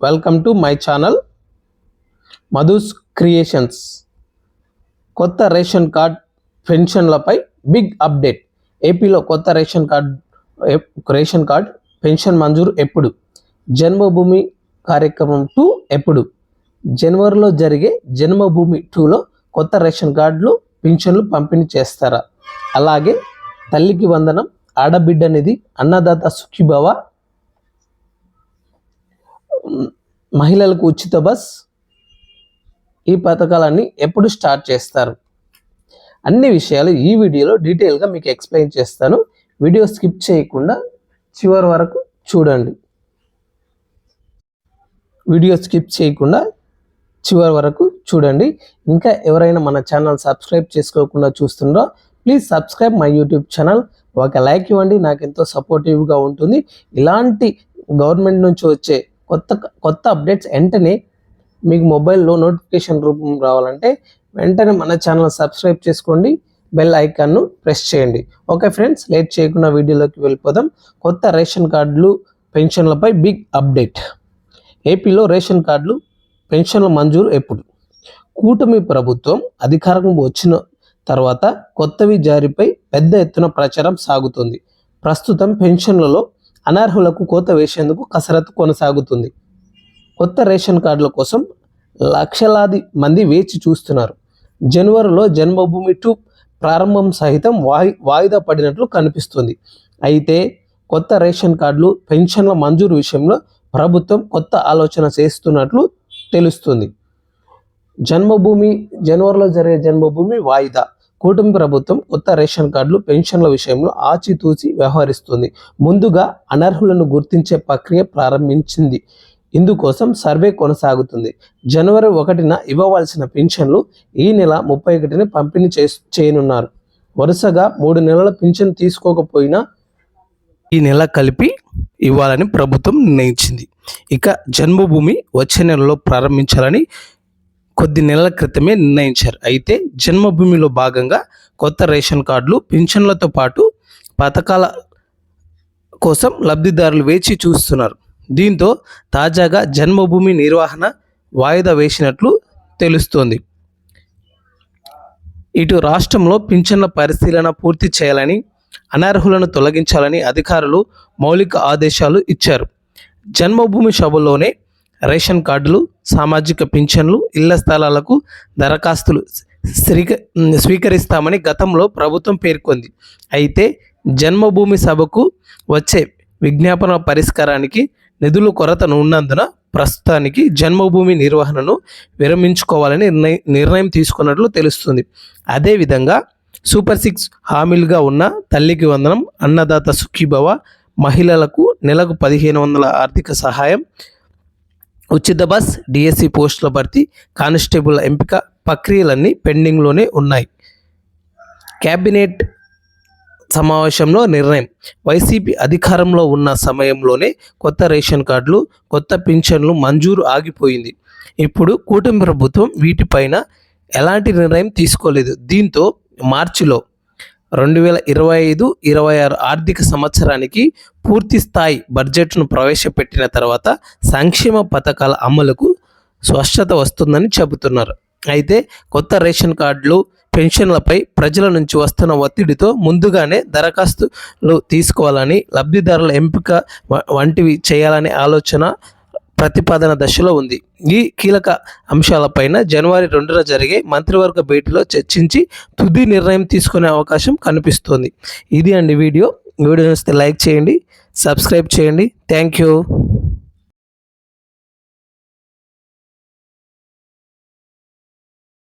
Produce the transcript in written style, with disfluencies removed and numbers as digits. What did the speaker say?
Welcome to my channel Madhu's creations. కొత్త ration card పెన్షన్లపై big update. ఏపీలో కొత్త రేషన్ కార్డ్ పెన్షన్ మంజూరు ఎప్పుడు? జన్మభూమి కార్యక్రమం 2 ఎప్పుడు? జనవరిలో జరిగే జన్మభూమి 2లో కొత్త రేషన్ కార్డులు పెన్షన్లు పంపిణీ చేస్తారా? అలాగే తల్లికి వందనం, ఆడబిడ్డ నిధి, అన్నదాత సుఖీభవ, మహిళలకు ఉచిత బస్, ఈ పథకాలన్నీ ఎప్పుడు స్టార్ట్ చేస్తారు? అన్ని విషయాలు ఈ వీడియోలో డీటెయిల్గా మీకు ఎక్స్ప్లెయిన్ చేస్తాను. వీడియో స్కిప్ చేయకుండా చివరి వరకు చూడండి. ఇంకా ఎవరైనా మన ఛానల్ సబ్స్క్రైబ్ చేసుకోకుండా చూస్తుండో please subscribe my YouTube channel. ఒక లైక్ ఇవ్వండి, నాకు ఎంతో సపోర్టివ్గా ఉంటుంది. ఇలాంటి గవర్నమెంట్ నుంచి వచ్చే కొత్త అప్డేట్స్ వెంటనే మీకు మొబైల్లో నోటిఫికేషన్ రూపం రావాలంటే వెంటనే మన ఛానల్ సబ్స్క్రైబ్ చేసుకోండి, బెల్ ఐకాన్ను ప్రెస్ చేయండి. ఓకే ఫ్రెండ్స్, లేట్ చేయకుండా వీడియోలోకి వెళ్ళిపోదాం. కొత్త రేషన్ కార్డులు పెన్షన్లపై బిగ్ అప్డేట్. ఏపీలో రేషన్ కార్డులు పెన్షన్ల మంజూరు ఎప్పుడు? కూటమి ప్రభుత్వం అధికారం వచ్చిన తర్వాత కొత్తవి జారీపై పెద్ద ఎత్తున ప్రచారం సాగుతుంది. ప్రస్తుతం పెన్షన్లలో అనర్హులకు కోత వేసేందుకు కసరత్తు కొనసాగుతుంది. కొత్త రేషన్ కార్డుల కోసం లక్షలాది మంది వేచి చూస్తున్నారు. జనవరిలో జన్మభూమి 2 ప్రారంభం సహితం వాయిదా పడినట్లు కనిపిస్తుంది. అయితే కొత్త రేషన్ కార్డులు పెన్షన్ల మంజూరు విషయంలో ప్రభుత్వం కొత్త ఆలోచన చేస్తున్నట్లు తెలుస్తుంది. జనవరిలో జరిగే జన్మభూమి వాయిదా. కూటమి ప్రభుత్వం కొత్త రేషన్ కార్డులు పెన్షన్ల విషయంలో ఆచితూచి వ్యవహరిస్తుంది. ముందుగా అనర్హులను గుర్తించే ప్రక్రియ ప్రారంభించింది. ఇందుకోసం సర్వే కొనసాగుతుంది. జనవరి 1న ఇవ్వవలసిన పెన్షన్లు ఈ నెల 31న పంపిణీ చేయనున్నారు. వరుసగా 3 నెలల పెన్షన్ తీసుకోకపోయినా ఈ నెల కలిపి ఇవ్వాలని ప్రభుత్వం నిర్ణయించింది. ఇక జన్మభూమి వచ్చే నెలలో ప్రారంభించాలని కొద్ది నెలల క్రితమే నిర్ణయించారు. అయితే జన్మభూమిలో భాగంగా కొత్త రేషన్ కార్డులు పెన్షన్లతో పాటు పథకాల కోసం లబ్ధిదారులు వేచి చూస్తున్నారు. దీంతో తాజాగా జన్మభూమి నిర్వహణ వాయిదా వేసినట్లు తెలుస్తోంది. ఇటు రాష్ట్రంలో పింఛన్ల పరిశీలన పూర్తి చేయాలని, అనర్హులను తొలగించాలని అధికారులు మౌలిక ఆదేశాలు ఇచ్చారు. జన్మభూమి సభలోనే రేషన్ కార్డులు, సామాజిక పింఛన్లు, ఇళ్ల స్థలాలకు దరఖాస్తులు స్వీకరిస్తామని గతంలో ప్రభుత్వం పేర్కొంది. అయితే జన్మభూమి సభకు వచ్చే విజ్ఞాపన పరిష్కారానికి నిధుల కొరత ఉన్నందున ప్రస్తుతానికి జన్మభూమి నిర్వహణను విరమించుకోవాలని నిర్ణయం తీసుకున్నట్లు తెలుస్తుంది. అదేవిధంగా సూపర్ 6 హామీలుగా ఉన్న తల్లికి వందనం, అన్నదాత సుఖీభవ, మహిళలకు నెలకు 1500 ఆర్థిక సహాయం, ఉచిత బస్, డిఎస్సి పోస్టుల భర్తీ, కానిస్టేబుల్ ఎంపిక ప్రక్రియలన్నీ పెండింగ్లోనే ఉన్నాయి. కేబినెట్ సమావేశంలో నిర్ణయం. వైసీపీ అధికారంలో ఉన్న సమయంలోనే కొత్త రేషన్ కార్డులు, కొత్త పింఛన్లు మంజూరు ఆగిపోయింది. ఇప్పుడు కూటమి ప్రభుత్వం వీటిపైన ఎలాంటి నిర్ణయం తీసుకోలేదు. దీంతో మార్చిలో 2025-26 ఆర్థిక సంవత్సరానికి పూర్తి స్థాయి బడ్జెట్ను ప్రవేశపెట్టిన తర్వాత సంక్షేమ పథకాల అమలుకు స్పష్టత వస్తుందని చెబుతున్నారు. అయితే కొత్త రేషన్ కార్డులు పెన్షన్లపై ప్రజల నుంచి వస్తున్న ఒత్తిడితో ముందుగానే దరఖాస్తులు తీసుకోవాలని, లబ్ధిదారుల ఎంపిక వంటివి చేయాలనే ఆలోచన ప్రతిపాదన దశలో ఉంది. ఈ కీలక అంశాలపైన జనవరి 2న జరిగే మంత్రివర్గ భేటీలో చర్చించి తుది నిర్ణయం తీసుకునే అవకాశం కనిపిస్తోంది. ఇది అండి వీడియో నచ్చితే లైక్ చేయండి, సబ్స్క్రైబ్ చేయండి. Thank you.